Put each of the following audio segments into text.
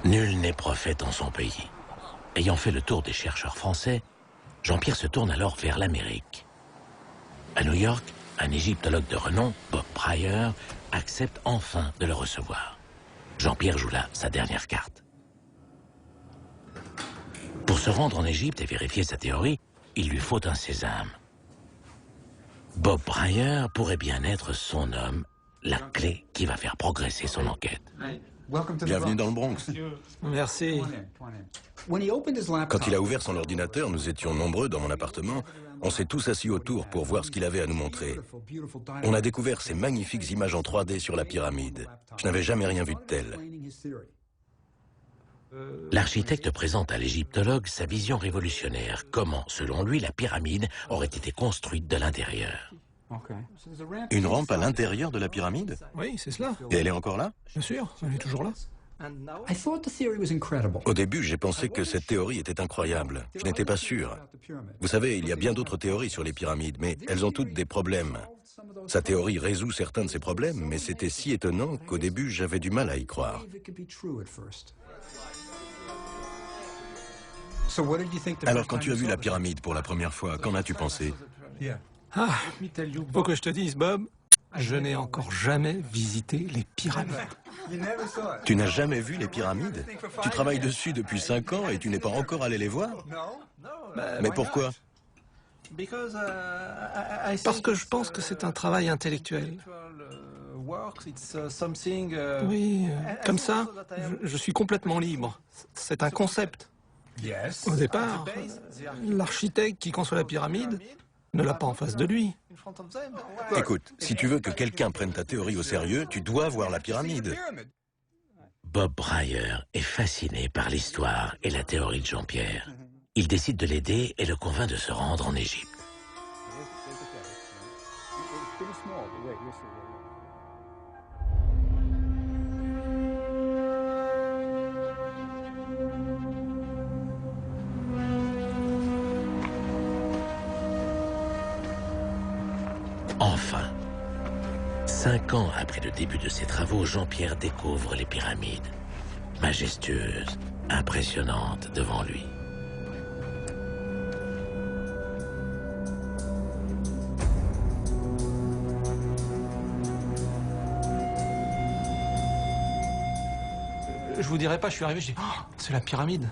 Nul n'est prophète en son pays. Ayant fait le tour des chercheurs français, Jean-Pierre se tourne alors vers l'Amérique. À New York, un égyptologue de renom, Bob Pryor, accepte enfin de le recevoir. Jean-Pierre joue là sa dernière carte. Pour se rendre en Égypte et vérifier sa théorie, il lui faut un sésame. Bob Pryor pourrait bien être son homme, la clé qui va faire progresser son enquête. Bienvenue dans le Bronx. Merci. Quand il a ouvert son ordinateur, nous étions nombreux dans mon appartement. On s'est tous assis autour pour voir ce qu'il avait à nous montrer. On a découvert ces magnifiques images en 3D sur la pyramide. Je n'avais jamais rien vu de tel. L'architecte présente à l'égyptologue sa vision révolutionnaire, comment, selon lui, la pyramide aurait été construite de l'intérieur. Une rampe à l'intérieur de la pyramide? Oui, c'est cela. Et elle est encore là? Bien sûr, elle est toujours là. Au début, j'ai pensé que cette théorie était incroyable. Je n'étais pas sûr. Vous savez, il y a bien d'autres théories sur les pyramides, mais elles ont toutes des problèmes. Sa théorie résout certains de ces problèmes, mais c'était si étonnant qu'au début, j'avais du mal à y croire. Alors, quand tu as vu la pyramide pour la première fois, qu'en as-tu pensé? Ah, faut que je te dise, Bob, je n'ai encore jamais visité les pyramides. Tu n'as jamais vu les pyramides? Tu travailles dessus depuis 5 ans et tu n'es pas encore allé les voir? Mais pourquoi? Parce que je pense que c'est un travail intellectuel. Oui, comme ça, je suis complètement libre. C'est un concept. Au départ, l'architecte qui conçoit la pyramide ne l'a pas en face de lui. Écoute, si tu veux que quelqu'un prenne ta théorie au sérieux, tu dois voir la pyramide. Bob Pryor est fasciné par l'histoire et la théorie de Jean-Pierre. Il décide de l'aider et le convainc de se rendre en Égypte. Enfin, 5 ans après le début de ses travaux, Jean-Pierre découvre les pyramides, majestueuses, impressionnantes devant lui. Je vous dirais pas, je suis arrivé, j'ai dit, oh, c'est la pyramide.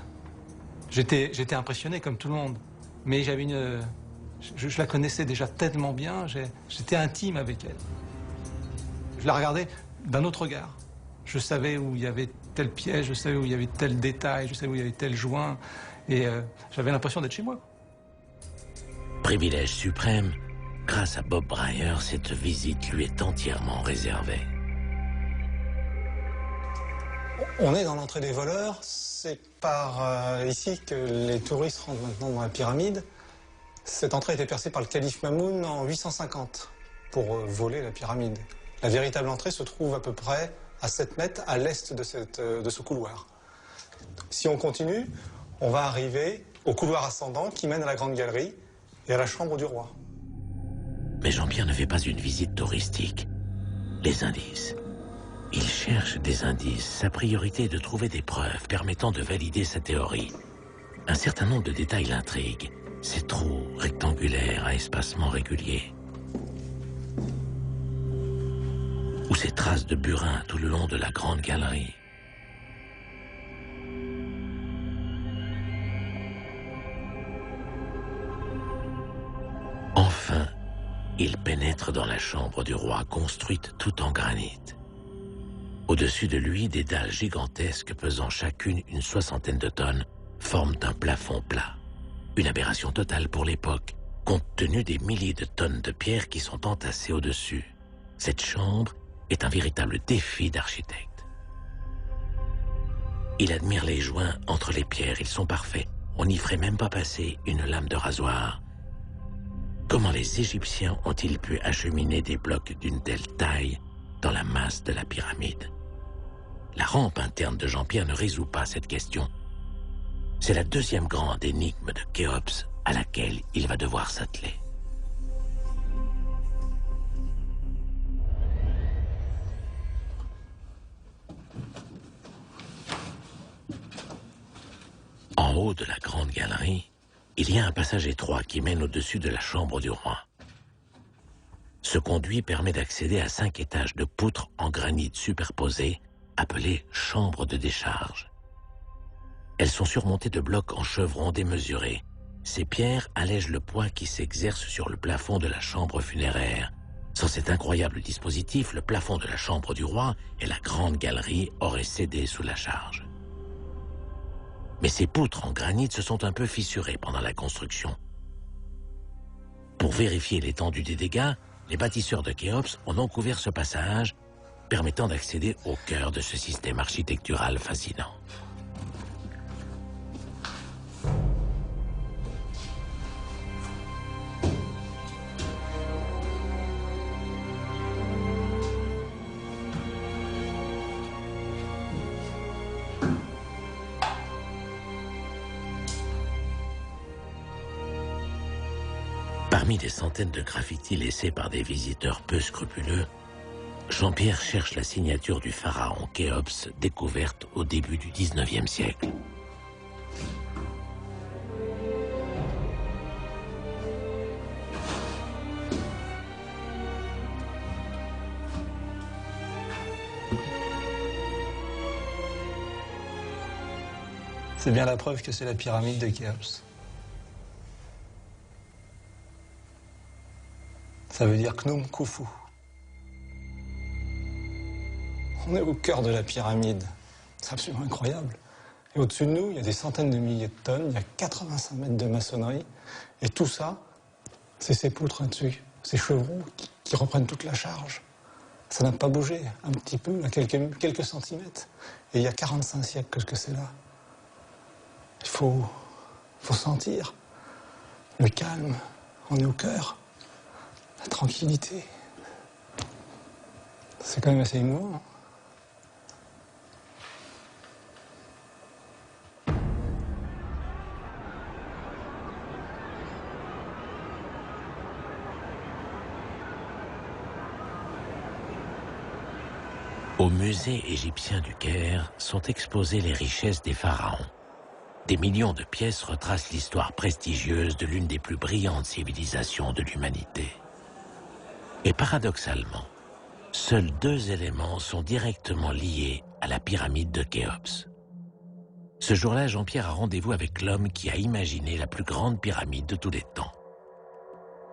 J'étais impressionné comme tout le monde, mais j'avais une... Je la connaissais déjà tellement bien, j'étais intime avec elle. Je la regardais d'un autre regard. Je savais où il y avait tel piège, je savais où il y avait tel détail, je savais où il y avait tel joint, et j'avais l'impression d'être chez moi. Privilège suprême, grâce à Bob Pryor, cette visite lui est entièrement réservée. On est dans l'entrée des voleurs, c'est par ici que les touristes rentrent maintenant dans la pyramide. Cette entrée a été percée par le calife Mamoun en 850 pour voler la pyramide. La véritable entrée se trouve à peu près à 7 mètres à l'est de ce couloir. Si on continue, on va arriver au couloir ascendant qui mène à la grande galerie et à la chambre du roi. Mais Jean-Pierre ne fait pas une visite touristique. Les indices. Il cherche des indices. Sa priorité est de trouver des preuves permettant de valider sa théorie. Un certain nombre de détails l'intriguent. Ces trous rectangulaires à espacement régulier. Ou ces traces de burin tout le long de la grande galerie. Enfin, il pénètre dans la chambre du roi construite tout en granit. Au-dessus de lui, des dalles gigantesques pesant chacune une 60aine de tonnes forment un plafond plat. Une aberration totale pour l'époque, compte tenu des milliers de tonnes de pierres qui sont entassées au-dessus. Cette chambre est un véritable défi d'architecte. Il admire les joints entre les pierres, ils sont parfaits. On n'y ferait même pas passer une lame de rasoir. Comment les Égyptiens ont-ils pu acheminer des blocs d'une telle taille dans la masse de la pyramide? La rampe interne de Jean-Pierre ne résout pas cette question. C'est la deuxième grande énigme de Khéops à laquelle il va devoir s'atteler. haut de la grande galerie, il y a un passage étroit qui mène au-dessus de la chambre du roi. Ce conduit permet d'accéder à 5 étages de poutres en granit superposés, appelées chambres de décharge. Elles sont surmontées de blocs en chevrons démesurés. Ces pierres allègent le poids qui s'exerce sur le plafond de la chambre funéraire. Sans cet incroyable dispositif, le plafond de la chambre du roi et la grande galerie auraient cédé sous la charge. Mais ces poutres en granit se sont un peu fissurées pendant la construction. Pour vérifier l'étendue des dégâts, les bâtisseurs de Khéops ont donc ouvert ce passage, permettant d'accéder au cœur de ce système architectural fascinant. Parmi des centaines de graffitis laissés par des visiteurs peu scrupuleux, Jean-Pierre cherche la signature du pharaon Khéops, découverte au début du XIXe siècle. C'est bien la preuve que c'est la pyramide de Khéops. Ça veut dire Khnum Khufu. On est au cœur de la pyramide. C'est absolument incroyable. Et au-dessus de nous, il y a des centaines de milliers de tonnes, il y a 85 mètres de maçonnerie. Et tout ça, c'est ces poutres là-dessus, ces chevrons qui reprennent toute la charge. Ça n'a pas bougé, un petit peu, à quelques centimètres. Et il y a 45 siècles que c'est là. Il faut sentir le calme. On est au cœur. La tranquillité. C'est quand même assez émouvant. Au musée égyptien du Caire sont exposées les richesses des pharaons. Des millions de pièces retracent l'histoire prestigieuse de l'une des plus brillantes civilisations de l'humanité. Et paradoxalement, seuls 2 éléments sont directement liés à la pyramide de Khéops. Ce jour-là, Jean-Pierre a rendez-vous avec l'homme qui a imaginé la plus grande pyramide de tous les temps.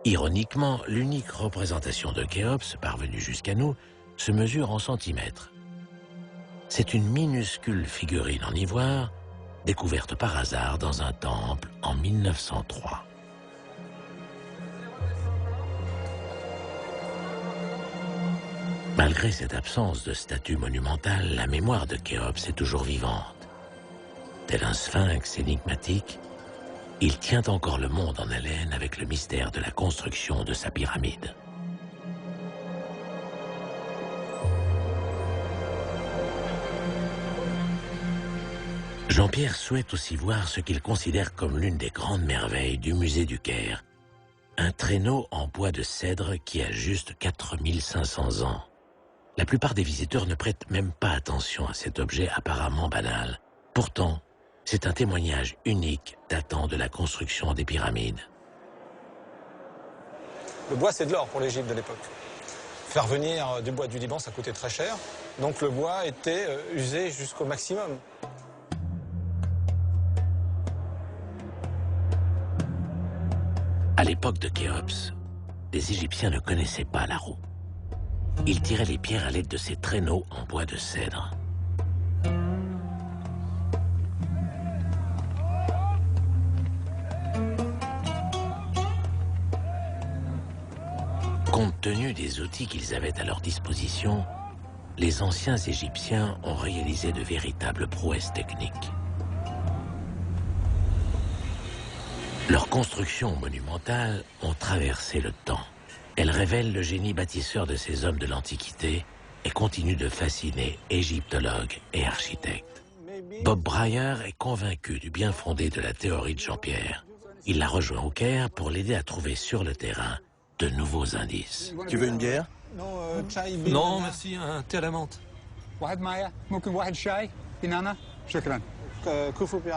Ironiquement, l'unique représentation de Khéops parvenue jusqu'à nous se mesure en centimètres. C'est une minuscule figurine en ivoire, découverte par hasard dans un temple en 1903. Malgré cette absence de statue monumentale, la mémoire de Khéops est toujours vivante. Tel un sphinx énigmatique, il tient encore le monde en haleine avec le mystère de la construction de sa pyramide. Jean-Pierre souhaite aussi voir ce qu'il considère comme l'une des grandes merveilles du musée du Caire, un traîneau en bois de cèdre qui a juste 4500 ans. La plupart des visiteurs ne prêtent même pas attention à cet objet apparemment banal. Pourtant, c'est un témoignage unique datant de la construction des pyramides. Le bois, c'est de l'or pour l'Égypte de l'époque. Faire venir du bois du Liban, ça coûtait très cher. Donc le bois était usé jusqu'au maximum. À l'époque de Khéops, les Égyptiens ne connaissaient pas la roue. Ils tiraient les pierres à l'aide de ces traîneaux en bois de cèdre. Compte tenu des outils qu'ils avaient à leur disposition, les anciens Égyptiens ont réalisé de véritables prouesses techniques. Leurs constructions monumentales ont traversé le temps. Elles révèlent le génie bâtisseur de ces hommes de l'Antiquité et continuent de fasciner égyptologues et architectes. Bob Breyer est convaincu du bien fondé de la théorie de Jean-Pierre. Il l'a rejoint au Caire pour l'aider à trouver sur le terrain de nouveaux indices. Tu veux une bière? Non, merci, un thé à la menthe.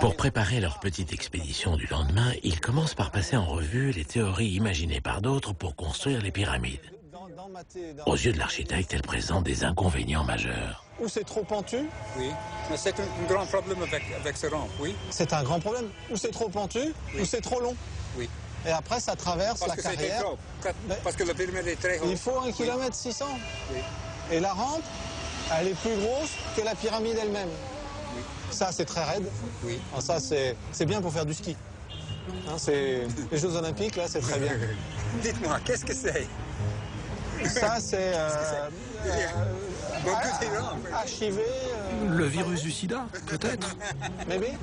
Pour préparer leur petite expédition du lendemain, ils commencent par passer en revue les théories imaginées par d'autres pour construire les pyramides. Aux yeux de l'architecte, elles présentent des inconvénients majeurs. Ou c'est trop pentu. Oui, mais c'est un grand problème avec ce rampe, oui. C'est un grand problème. Ou c'est trop pentu, ou c'est trop long. Oui. Et après, ça traverse la carrière. Parce que la pyramide est très haute. Il faut 1,6 km. Oui. Et la rampe, elle est plus grosse que la pyramide elle-même. Oui. Ça, c'est très raide. Oui. Alors ça, c'est bien pour faire du ski. Hein, c'est les Jeux Olympiques, là, c'est très bien. Dites-moi, qu'est-ce que c'est? Ça, c'est Beaucoup de rampes. archivé. Le virus du sida, peut-être. Maybe.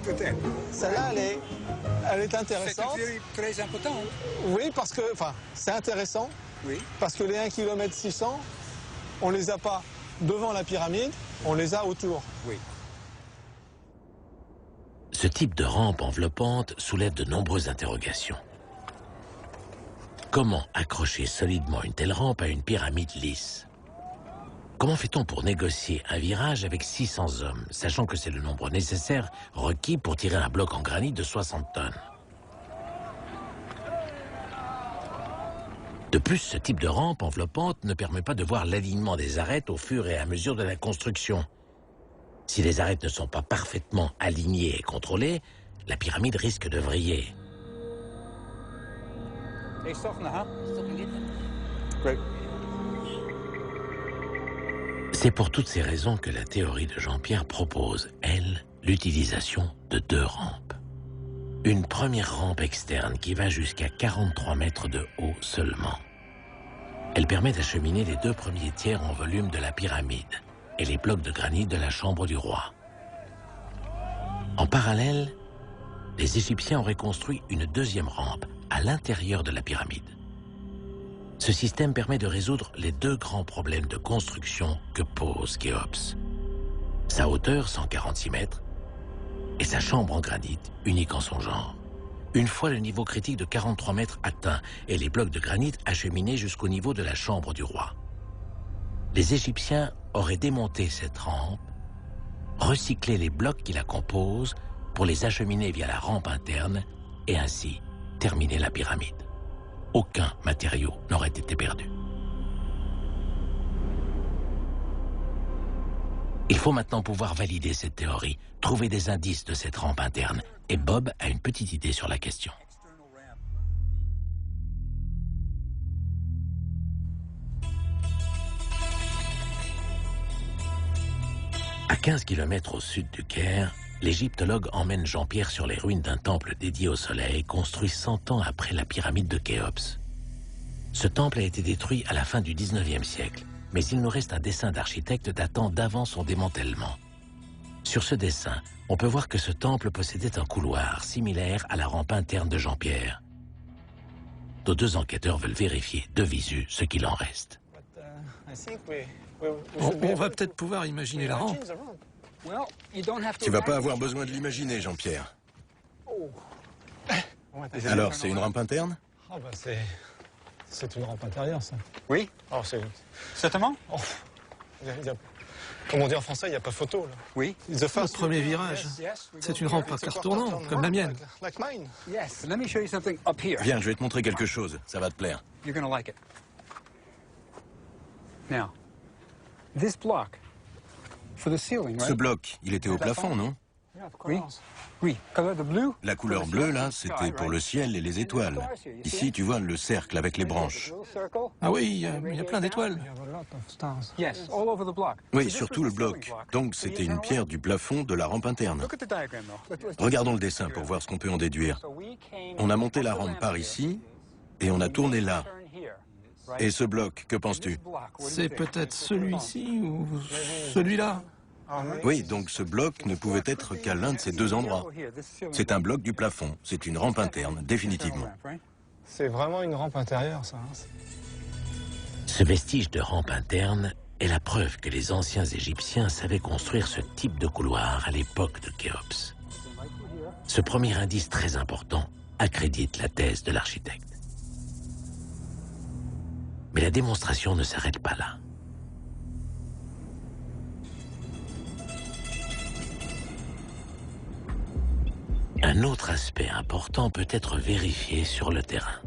Peut-être. Celle-là, elle est C'est intéressante. une théorie très importante. Oui, parce que, enfin, c'est intéressant. Oui. Parce que les 1,6 km, on les a pas devant la pyramide, on les a autour. Oui. Ce type de rampe enveloppante soulève de nombreuses interrogations. Comment accrocher solidement une telle rampe à une pyramide lisse? Comment fait-on pour négocier un virage avec 600 hommes, sachant que c'est le nombre nécessaire requis pour tirer un bloc en granit de 60 tonnes? De plus, ce type de rampe enveloppante ne permet pas de voir l'alignement des arêtes au fur et à mesure de la construction. Si les arêtes ne sont pas parfaitement alignées et contrôlées, la pyramide risque de vriller. C'est pour toutes ces raisons que la théorie de Jean-Pierre propose, elle, l'utilisation de 2 rampes. Une première rampe externe qui va jusqu'à 43 mètres de haut seulement. Elle permet d'acheminer les 2 premiers tiers en volume de la pyramide et les blocs de granit de la chambre du roi. En parallèle, les Égyptiens auraient construit une 2e rampe à l'intérieur de la pyramide. Ce système permet de résoudre les 2 grands problèmes de construction que pose Khéops. Sa hauteur, 146 mètres, et sa chambre en granit, unique en son genre. Une fois le niveau critique de 43 mètres atteint et les blocs de granit acheminés jusqu'au niveau de la chambre du roi. Les Égyptiens auraient démonté cette rampe, recyclé les blocs qui la composent pour les acheminer via la rampe interne et ainsi terminer la pyramide. Aucun matériau n'aurait été perdu. Il faut maintenant pouvoir valider cette théorie, trouver des indices de cette rampe interne, et Bob a une petite idée sur la question. À 15 km au sud du Caire, l'égyptologue emmène Jean-Pierre sur les ruines d'un temple dédié au soleil construit 100 ans après la pyramide de Khéops. Ce temple a été détruit à la fin du 19e siècle, mais il nous reste un dessin d'architecte datant d'avant son démantèlement. Sur ce dessin, on peut voir que ce temple possédait un couloir similaire à la rampe interne de Jean-Pierre. Nos 2 enquêteurs veulent vérifier de visu ce qu'il en reste. On va peut-être pouvoir imaginer la rampe. Tu vas pas avoir besoin de l'imaginer, Jean-Pierre. Alors, c'est une rampe interne? Ah bah c'est une rampe intérieure, ça. Oui. Oh, c'est... Certainement. Oh, comme on dit en français, il n'y a pas photo, là. Oui. Le premier virage, c'est une rampe à quart tournant, comme la mienne. Like mine. Yes. Let me show you something up here. Viens, je vais te montrer quelque chose, ça va te plaire. You're gonna like it. Now, this block for the ceiling, Ce right? bloc, il était au plafond, non? Oui. Oui. Color the blue. La couleur bleue, là, c'était pour le ciel et les étoiles. Ici, tu vois le cercle avec les branches. Ah oui, il y a plein d'étoiles. Yes, all over the block. Oui, surtout le bloc. Donc, c'était une pierre du plafond de la rampe interne. Look at the diagram, though. Regardons le dessin pour voir ce qu'on peut en déduire. On a monté la rampe par ici, et on a tourné là. Et ce bloc, que penses-tu? C'est peut-être celui-ci ou celui-là. Oui, donc ce bloc ne pouvait être qu'à l'un de ces 2 endroits. C'est un bloc du plafond, c'est une rampe interne, définitivement. C'est vraiment une rampe intérieure, ça. Hein. Ce vestige de rampe interne est la preuve que les anciens Égyptiens savaient construire ce type de couloir à l'époque de Khéops. Ce premier indice très important accrédite la thèse de l'architecte. Mais la démonstration ne s'arrête pas là. Un autre aspect important peut être vérifié sur le terrain.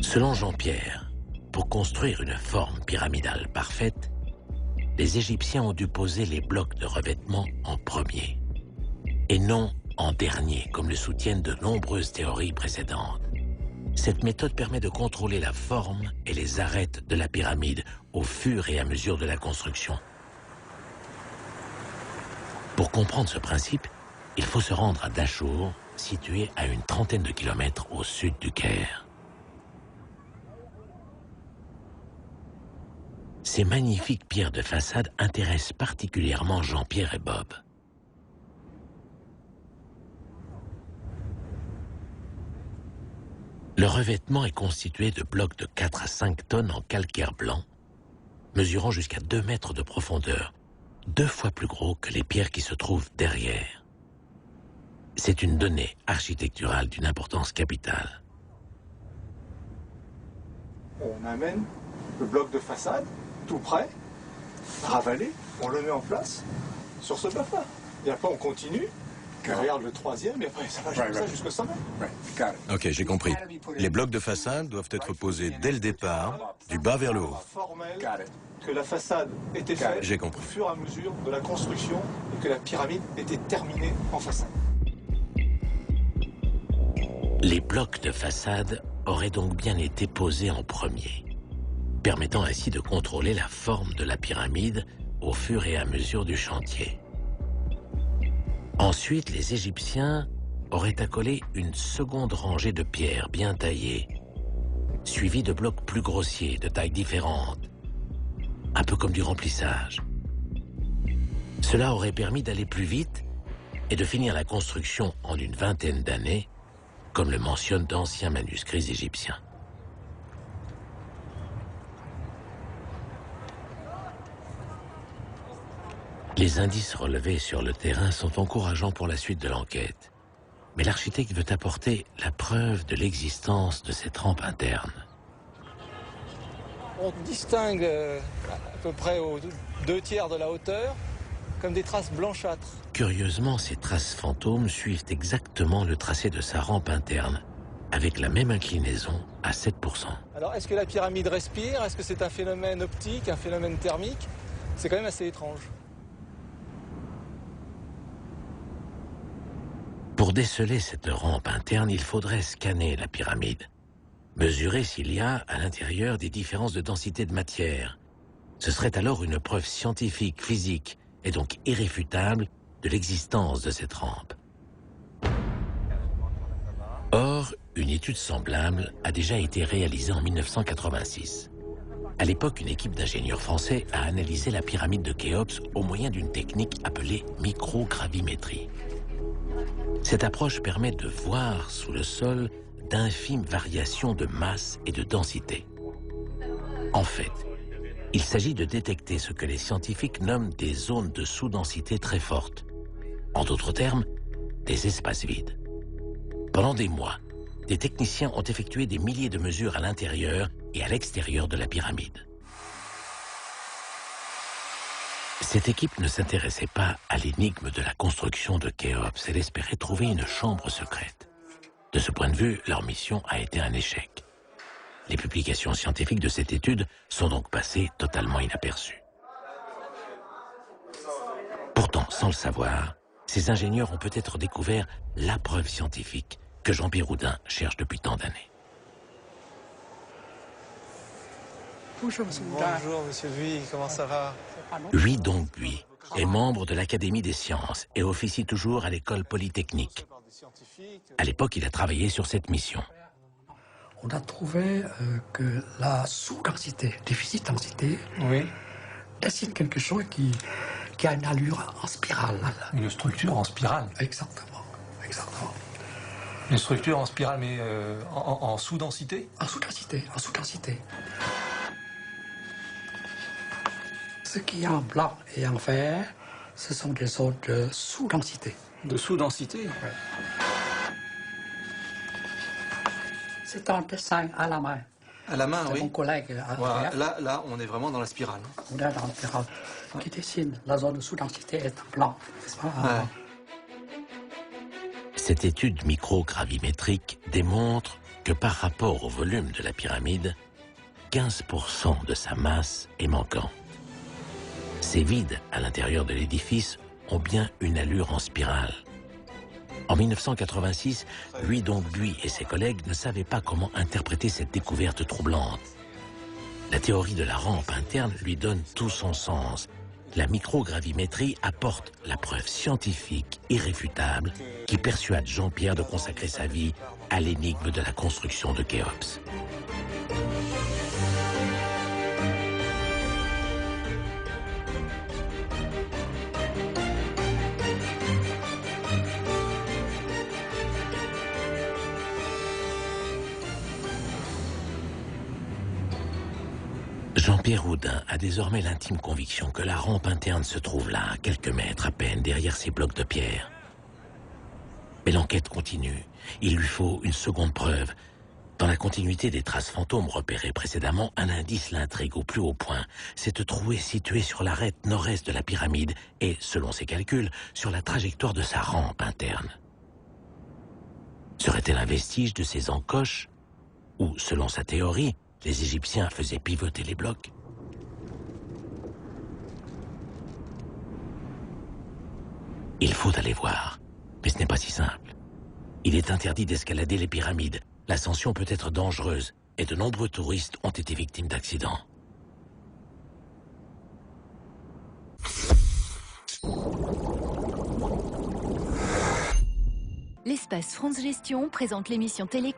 Selon Jean-Pierre, pour construire une forme pyramidale parfaite, les Égyptiens ont dû poser les blocs de revêtement en premier, et non en dernier, comme le soutiennent de nombreuses théories précédentes. Cette méthode permet de contrôler la forme et les arêtes de la pyramide au fur et à mesure de la construction. Pour comprendre ce principe, il faut se rendre à Dachour, situé à une trentaine de kilomètres au sud du Caire. Ces magnifiques pierres de façade intéressent particulièrement Jean-Pierre et Bob. Le revêtement est constitué de blocs de 4 à 5 tonnes en calcaire blanc, mesurant jusqu'à 2 mètres de profondeur, 2 fois plus gros que les pierres qui se trouvent derrière. C'est une donnée architecturale d'une importance capitale. On amène le bloc de façade, tout prêt, ravalé, on le met en place sur ce bloc-là. Et après on continue, on regarde le troisième et après ça va comme ça jusqu'au sommet. Ok, j'ai compris. Les blocs de façade doivent être posés dès le départ, du bas vers le haut. Formel que la façade était faite J'ai compris. au fur et à mesure de la construction et que la pyramide était terminée en façade. Les blocs de façade auraient donc bien été posés en premier, permettant ainsi de contrôler la forme de la pyramide au fur et à mesure du chantier. Ensuite, les Égyptiens auraient accolé une seconde rangée de pierres bien taillées, suivie de blocs plus grossiers, de tailles différentes, un peu comme du remplissage. Cela aurait permis d'aller plus vite et de finir la construction en une vingtaine d'années, comme le mentionnent d'anciens manuscrits égyptiens. Les indices relevés sur le terrain sont encourageants pour la suite de l'enquête. Mais l'architecte veut apporter la preuve de l'existence de cette rampe interne. On distingue à peu près aux 2/3 de la hauteur comme des traces blanchâtres. Curieusement, ces traces fantômes suivent exactement le tracé de sa rampe interne, avec la même inclinaison à 7%. Alors est-ce que la pyramide respire? Est-ce que c'est un phénomène optique, un phénomène thermique? C'est quand même assez étrange. Pour déceler cette rampe interne, il faudrait scanner la pyramide, mesurer s'il y a à l'intérieur des différences de densité de matière. Ce serait alors une preuve scientifique, physique et donc irréfutable de l'existence de cette rampe. Or, une étude semblable a déjà été réalisée en 1986. À l'époque, une équipe d'ingénieurs français a analysé la pyramide de Khéops au moyen d'une technique appelée microgravimétrie. Cette approche permet de voir sous le sol d'infimes variations de masse et de densité. En fait, il s'agit de détecter ce que les scientifiques nomment des zones de sous-densité très fortes. En d'autres termes, des espaces vides. Pendant des mois, des techniciens ont effectué des milliers de mesures à l'intérieur et à l'extérieur de la pyramide. Cette équipe ne s'intéressait pas à l'énigme de la construction de Khéops, elle espérait trouver une chambre secrète. De ce point de vue, leur mission a été un échec. Les publications scientifiques de cette étude sont donc passées totalement inaperçues. Pourtant, sans le savoir, ces ingénieurs ont peut-être découvert la preuve scientifique que Jean-Pierre Houdin cherche depuis tant d'années. Bonjour Monsieur Buis, comment ça va? Huy Dongbuis est membre de l'Académie des sciences et officie toujours à l'école polytechnique. À l'époque, il a travaillé sur cette mission. On a trouvé que la sous-densité, déficit densité, dessine quelque chose qui a une allure en spirale. Une structure en spirale. Exactement, exactement. Une structure en spirale, mais en sous-densité? En sous-densité, en sous-densité. Ce qui est en blanc et en vert, ce sont des zones de sous-densité. De sous-densité? C'est un dessin à la main. À la main, c'est oui. mon collègue. Voilà. Là, on est vraiment dans la spirale. On est dans la spirale qui dessine. La zone sous-densité est en blanc, n'est-ce pas? Ouais. Cette étude microgravimétrique démontre que par rapport au volume de la pyramide, 15% de sa masse est manquant. Ces vides à l'intérieur de l'édifice ont bien une allure en spirale. En 1986, lui et ses collègues ne savaient pas comment interpréter cette découverte troublante. La théorie de la rampe interne lui donne tout son sens. La microgravimétrie apporte la preuve scientifique irréfutable qui persuade Jean-Pierre de consacrer sa vie à l'énigme de la construction de Khéops. Jean-Pierre Houdin a désormais l'intime conviction que la rampe interne se trouve là, à quelques mètres à peine, derrière ces blocs de pierre. Mais l'enquête continue. Il lui faut une seconde preuve. Dans la continuité des traces fantômes repérées précédemment, un indice l'intrigue au plus haut point. Cette trouée située sur l'arête nord-est de la pyramide et, selon ses calculs, sur la trajectoire de sa rampe interne. Serait-elle un vestige de ces encoches ou, selon sa théorie, les Égyptiens faisaient pivoter les blocs? Il faut aller voir, mais ce n'est pas si simple. Il est interdit d'escalader les pyramides. L'ascension peut être dangereuse et de nombreux touristes ont été victimes d'accidents. L'espace France Gestion présente l'émission télé